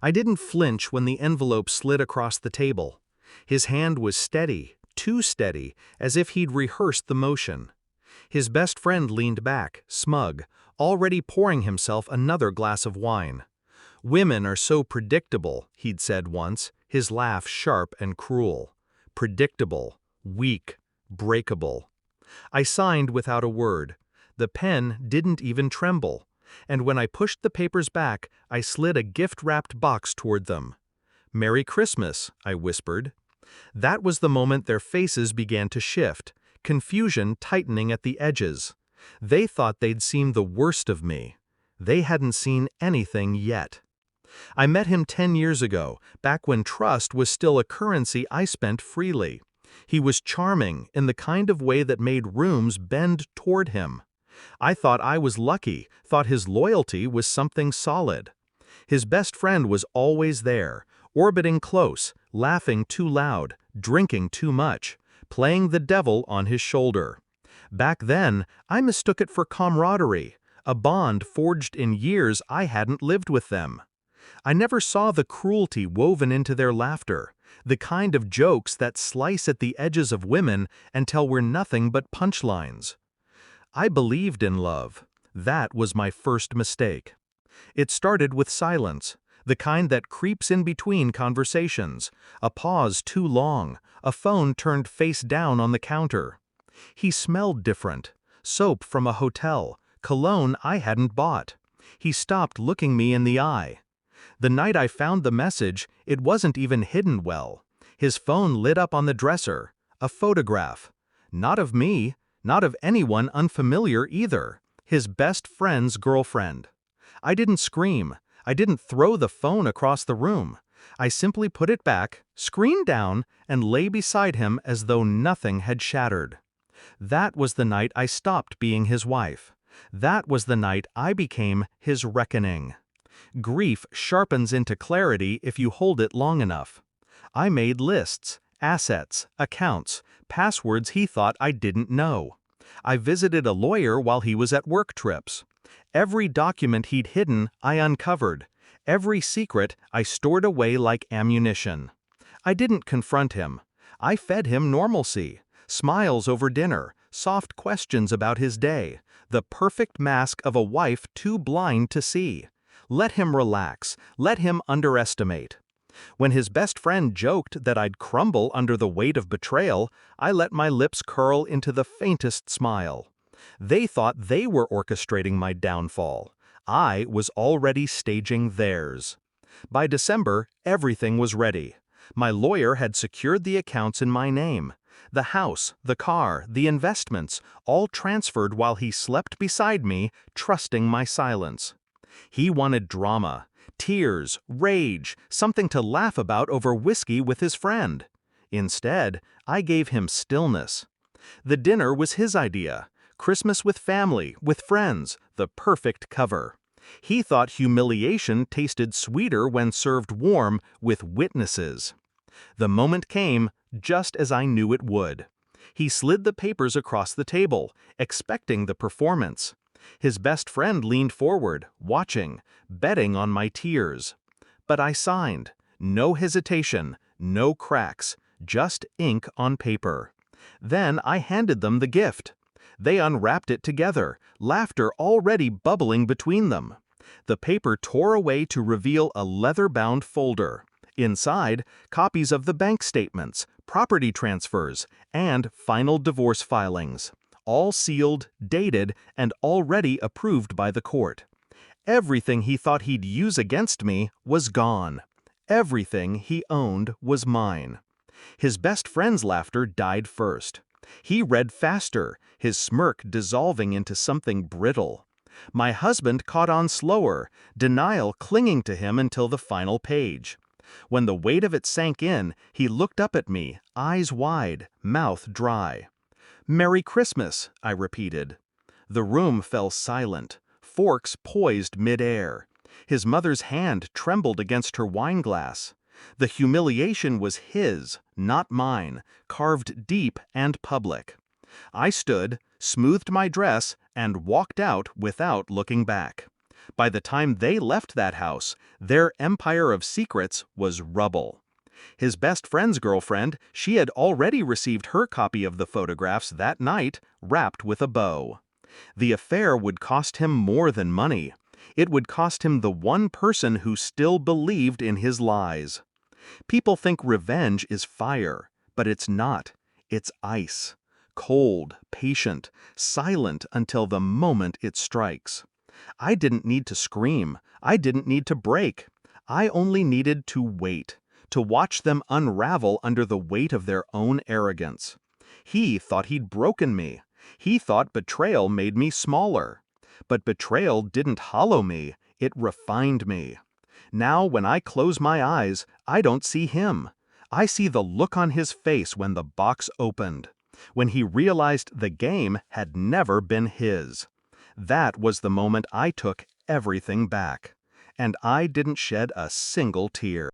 I didn't flinch when the envelope slid across the table. His hand was steady, too steady, as if he'd rehearsed the motion. His best friend leaned back, smug, already pouring himself another glass of wine. "Women are so predictable," he'd said once, his laugh sharp and cruel. Predictable, weak, breakable. I signed without a word. The pen didn't even tremble. And when I pushed the papers back, I slid a gift-wrapped box toward them. "Merry Christmas," I whispered. That was the moment their faces began to shift, confusion tightening at the edges. They thought they'd seen the worst of me. They hadn't seen anything yet. I met him 10 years ago, back when trust was still a currency I spent freely. He was charming in the kind of way that made rooms bend toward him. I thought I was lucky, thought his loyalty was something solid. His best friend was always there, orbiting close, laughing too loud, drinking too much, playing the devil on his shoulder. Back then, I mistook it for camaraderie, a bond forged in years I hadn't lived with them. I never saw the cruelty woven into their laughter, the kind of jokes that slice at the edges of women until we're nothing but punchlines. I believed in love. That was my first mistake. It started with silence, the kind that creeps in between conversations, a pause too long, a phone turned face down on the counter. He smelled different, soap from a hotel, cologne I hadn't bought. He stopped looking me in the eye. The night I found the message, it wasn't even hidden well. His phone lit up on the dresser, a photograph. Not of me, not of anyone unfamiliar either, his best friend's girlfriend. I didn't scream. I didn't throw the phone across the room. I simply put it back, screen down, and lay beside him as though nothing had shattered. That was the night I stopped being his wife. That was the night I became his reckoning. Grief sharpens into clarity if you hold it long enough. I made lists, assets, accounts, passwords he thought I didn't know. I visited a lawyer while he was at work trips. Every document he'd hidden, I uncovered. Every secret I stored away like ammunition. I didn't confront him. I fed him normalcy, smiles over dinner, soft questions about his day, the perfect mask of a wife too blind to see. Let him relax, let him underestimate. When his best friend joked that I'd crumble under the weight of betrayal, I let my lips curl into the faintest smile. They thought they were orchestrating my downfall. I was already staging theirs. By December, everything was ready. My lawyer had secured the accounts in my name. The house, the car, the investments, all transferred while he slept beside me, trusting my silence. He wanted drama, tears, rage, something to laugh about over whiskey with his friend. Instead, I gave him stillness. The dinner was his idea. Christmas with family, with friends, the perfect cover. He thought humiliation tasted sweeter when served warm with witnesses. The moment came, just as I knew it would. He slid the papers across the table, expecting the performance. His best friend leaned forward, watching, betting on my tears. But I signed. No hesitation, no cracks, just ink on paper. Then I handed them the gift. They unwrapped it together, laughter already bubbling between them. The paper tore away to reveal a leather-bound folder. Inside, copies of the bank statements, property transfers, and final divorce filings. All sealed, dated, and already approved by the court. Everything he thought he'd use against me was gone. Everything he owned was mine. His best friend's laughter died first. He read faster, his smirk dissolving into something brittle. My husband caught on slower, denial clinging to him until the final page. When the weight of it sank in, he looked up at me, eyes wide, mouth dry. "Merry Christmas," I repeated. The room fell silent, forks poised mid-air. His mother's hand trembled against her wineglass. The humiliation was his, not mine, carved deep and public. I stood, smoothed my dress, and walked out without looking back. By the time they left that house, their empire of secrets was rubble. His best friend's girlfriend, she had already received her copy of the photographs that night, wrapped with a bow. The affair would cost him more than money. It would cost him the one person who still believed in his lies. People think revenge is fire, but it's not. It's ice. Cold, patient, silent until the moment it strikes. I didn't need to scream. I didn't need to break. I only needed to wait, to watch them unravel under the weight of their own arrogance. He thought he'd broken me. He thought betrayal made me smaller. But betrayal didn't hollow me, it refined me. Now when I close my eyes, I don't see him. I see the look on his face when the box opened, when he realized the game had never been his. That was the moment I took everything back. And I didn't shed a single tear.